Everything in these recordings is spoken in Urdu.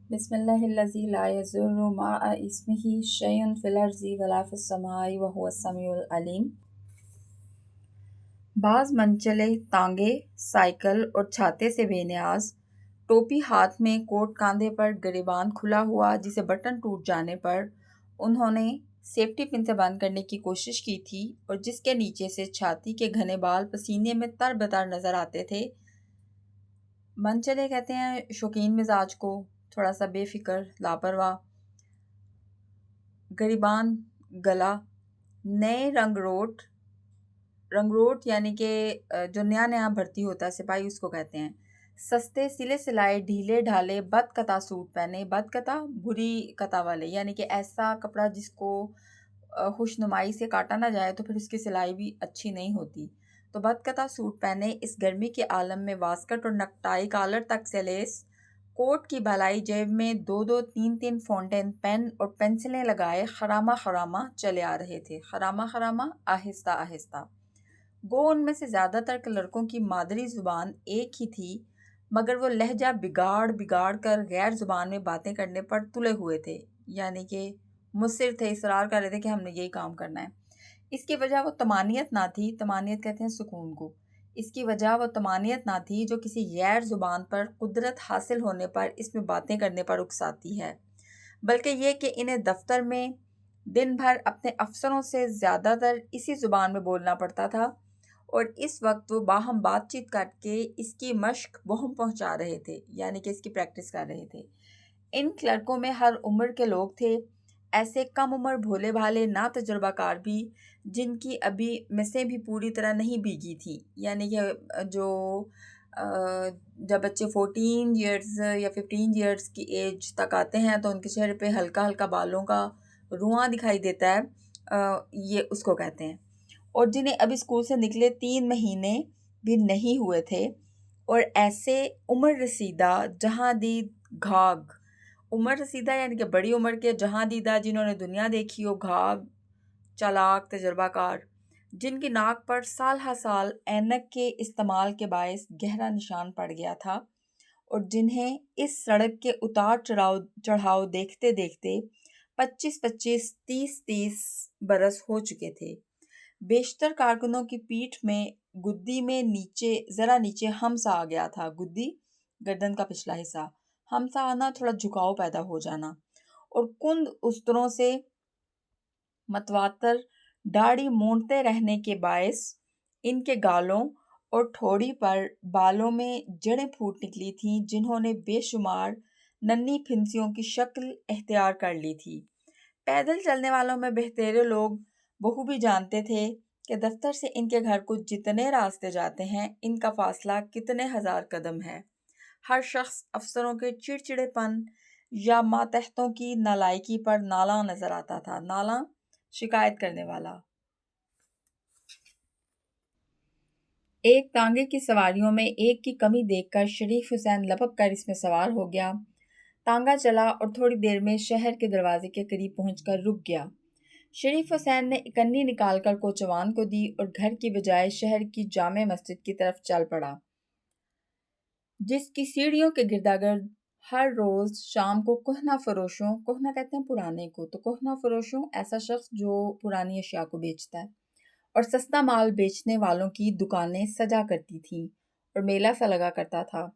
بسم اللہ الذی لا یضر مع اسمہ شیء فی الارض ولا فی السماء وهو السمیع العلیم۔ بعض منچلے تانگے، سائیکل اور چھاتے سے بے نیاز، ٹوپی ہاتھ میں، کوٹ کاندھے پر، گریبان کھلا ہوا جسے بٹن ٹوٹ جانے پر انہوں نے سیفٹی پن سے بند کرنے کی کوشش کی تھی اور جس کے نیچے سے چھاتی کے گھنے بال پسینے میں تر بتر نظر آتے تھے۔ منچلے کہتے ہیں شوقین مزاج کو، تھوڑا سا بے فکر، لاپرواہ۔ گریبان گلا، نئے رنگ روٹ یعنی کہ جو نیا نیا بھرتی ہوتا ہے سپاہی، اس کو کہتے ہیں۔ سستے سلے سلائے ڈھیلے ڈھالے بد قطع سوٹ پہنے، بد قطع بری قطع والے، یعنی کہ ایسا کپڑا جس کو خوش نمائی سے کاٹا نہ جائے تو پھر اس کی سلائی بھی اچھی نہیں ہوتی، تو بد قطع سوٹ پہنے، اس گرمی کے عالم میں واسکٹ اور نکٹائی کالر تک سے لیس، کوٹ کی بھلائی جیب میں دو دو تین تین فونٹین پین اور پنسلیں لگائے خرامہ خرامہ چلے آ رہے تھے، خرامہ خرامہ، آہستہ آہستہ۔ گو ان میں سے زیادہ تر کے لڑکوں کی مادری زبان ایک ہی تھی، مگر وہ لہجہ بگاڑ بگاڑ کر غیر زبان میں باتیں کرنے پر تلے ہوئے تھے، یعنی کہ مصر تھے، اصرار کر رہے تھے کہ ہم نے یہی کام کرنا ہے۔ اس کی وجہ وہ طمانینت نہ تھی، طمانینت کہتے ہیں سکون کو، اس کی وجہ وہ طمانینت نہ تھی جو کسی غیر زبان پر قدرت حاصل ہونے پر اس میں باتیں کرنے پر اکساتی ہے، بلکہ یہ کہ انہیں دفتر میں دن بھر اپنے افسروں سے زیادہ تر اسی زبان میں بولنا پڑتا تھا، اور اس وقت وہ باہم بات چیت کر کے اس کی مشق بہم پہنچا رہے تھے، یعنی کہ اس کی پریکٹس کر رہے تھے۔ ان کلرکوں میں ہر عمر کے لوگ تھے، ایسے کم عمر بھولے بھالے نا تجربہ کار بھی جن کی ابھی مسیں بھی پوری طرح نہیں بھیگی تھی، یعنی کہ جو جب بچے 14 ایئرز یا 15 ایئرز کی ایج تک آتے ہیں تو ان کے چہرے پہ ہلکا ہلکا بالوں کا رواں دکھائی دیتا ہے، یہ اس کو کہتے ہیں، اور جنہیں اب اسکول سے نکلے 3 مہینے بھی نہیں ہوئے تھے، اور ایسے عمر رسیدہ جہاں دید گھاگ، عمر رسیدہ یعنی کہ بڑی عمر کے، جہاں دیدہ جنہوں نے دنیا دیکھی ہو، گھاگ چالاک تجربہ کار، جن کی ناک پر سال ہا سال اینک کے استعمال کے باعث گہرا نشان پڑ گیا تھا، اور جنہیں اس سڑک کے اتار چڑھاؤ دیکھتے دیکھتے 25 30 برس ہو چکے تھے۔ بیشتر کارکنوں کی پیٹھ میں گدی میں ذرا نیچے ہمسا آ گیا تھا، گدی گردن کا پچھلا حصہ، ہمسا آنا تھوڑا جھکاؤ پیدا ہو جانا، اور کند استروں سے متواتر داڑھی مونڈتے رہنے کے باعث ان کے گالوں اور ٹھوڑی پر بالوں میں جڑیں پھوٹ نکلی تھیں جنہوں نے بے شمار ننھی پھنسیوں کی شکل اختیار کر لی تھی۔ پیدل چلنے والوں میں بہتیرے لوگ بخوبی جانتے تھے کہ دفتر سے ان کے گھر کو جتنے راستے جاتے ہیں ان کا فاصلہ کتنے ہزار قدم ہے۔ ہر شخص افسروں کے چڑچڑے پن یا ماتحتوں کی نالائکی پر نالاں نظر آتا تھا، نالاں شکایت کرنے والا۔ ایک تانگے کی سواریوں میں ایک کی کمی دیکھ کر شریف حسین لپک کر اس میں سوار ہو گیا۔ تانگا چلا اور تھوڑی دیر میں شہر کے دروازے کے قریب پہنچ کر رک گیا۔ شریف حسین نے اکنی نکال کر کوچوان کو دی اور گھر کی بجائے شہر کی جامع مسجد کی طرف چل پڑا، جس کی سیڑھیوں کے گرداگرد ہر روز شام کو کہنہ فروشوں، کہنہ کہتے ہیں پرانے کو، تو کہنہ فروشوں ایسا شخص جو پرانی اشیاء کو بیچتا ہے، اور سستا مال بیچنے والوں کی دکانیں سجا کرتی تھیں اور میلہ سا لگا کرتا تھا۔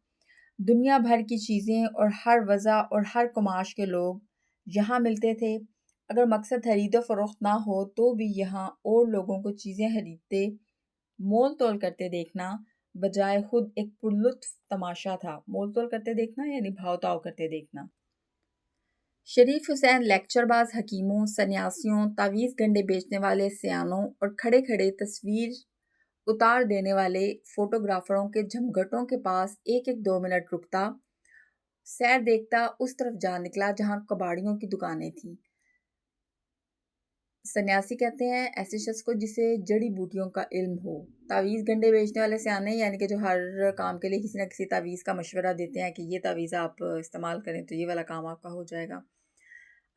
دنیا بھر کی چیزیں اور ہر وضع اور ہر کماش کے لوگ یہاں ملتے تھے۔ اگر مقصد خرید و فروخت نہ ہو تو بھی یہاں اور لوگوں کو چیزیں خریدتے، مول تول کرتے دیکھنا بجائے خود ایک پرلطف تماشا تھا۔ مول تول کرتے دیکھنا یعنی بھاؤ تاؤ کرتے دیکھنا۔ شریف حسین لیکچر باز حکیموں، سنیاسیوں، تعویذ گنڈے بیچنے والے سیانوں اور کھڑے کھڑے تصویر اتار دینے والے فوٹوگرافروں کے جھمگھٹوں کے پاس ایک ایک 2 منٹ رکتا، سیر دیکھتا، اس طرف جا نکلا جہاں کباڑیوں کی دکانیں تھیں۔ سنیاسی کہتے ہیں ایسے شخص کو جسے جڑی بوٹیوں کا علم ہو۔ تعویذ گنڈے بیچنے والے سیانے یعنی کہ جو ہر کام کے لیے کسی نہ کسی تعویذ کا مشورہ دیتے ہیں کہ یہ تعویذ آپ استعمال کریں تو یہ والا کام آپ کا ہو جائے گا۔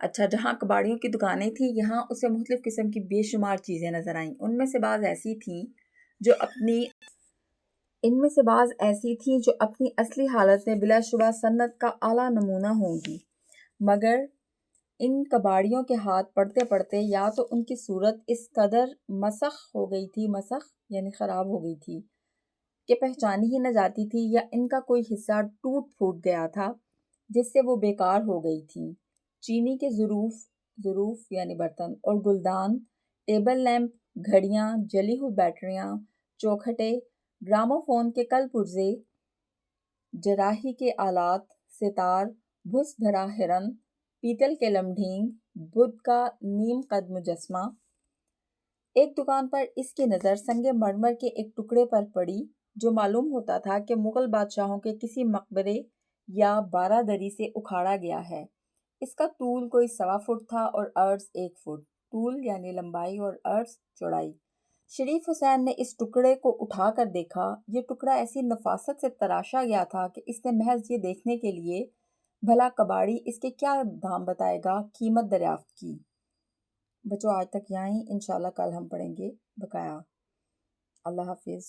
اچھا، جہاں کباڑیوں کی دکانیں تھیں یہاں اسے مختلف قسم کی بے شمار چیزیں نظر آئیں۔ ان میں سے بعض ایسی تھیں جو اپنی ان میں سے بعض ایسی تھیں جو اپنی اصلی حالت میں بلا شبہ سنت کا اعلیٰ نمونہ ہوں گی، مگر ان کباڑیوں کے ہاتھ پڑتے پڑتے یا تو ان کی صورت اس قدر مسخ ہو گئی تھی، مسخ یعنی خراب ہو گئی تھی کہ پہچانی ہی نہ جاتی تھی، یا ان کا کوئی حصہ ٹوٹ پھوٹ گیا تھا جس سے وہ بیکار ہو گئی تھی۔ چینی کے ظروف یعنی برتن اور گلدان، ٹیبل لیمپ، گھڑیاں، جلی ہوئی بیٹریاں، چوکھٹے، گراموفون کے کل پرزے، جراحی کے آلات، ستار، بھس بھرا ہرن، پیتل کے لمڈھینگ، بدھ کا نیم قد مجسمہ۔ ایک دکان پر اس کی نظر سنگ مرمر کے ایک ٹکڑے پر پڑی جو معلوم ہوتا تھا کہ مغل بادشاہوں کے کسی مقبرے یا بارہ دری سے اکھاڑا گیا ہے۔ اس کا طول کوئی 1.25 فٹ تھا اور عرض 1 فٹ، طول یعنی لمبائی اور عرض چوڑائی۔ شریف حسین نے اس ٹکڑے کو اٹھا کر دیکھا۔ یہ ٹکڑا ایسی نفاست سے تراشا گیا تھا کہ اس نے محض یہ دیکھنے کے لیے بھلا کباڑی اس کے کیا دام بتائے گا، قیمت دریافت کی۔ بچوں آج تک یہاں ہی، انشاءاللہ کل ہم پڑھیں گے بقایا۔ اللہ حافظ۔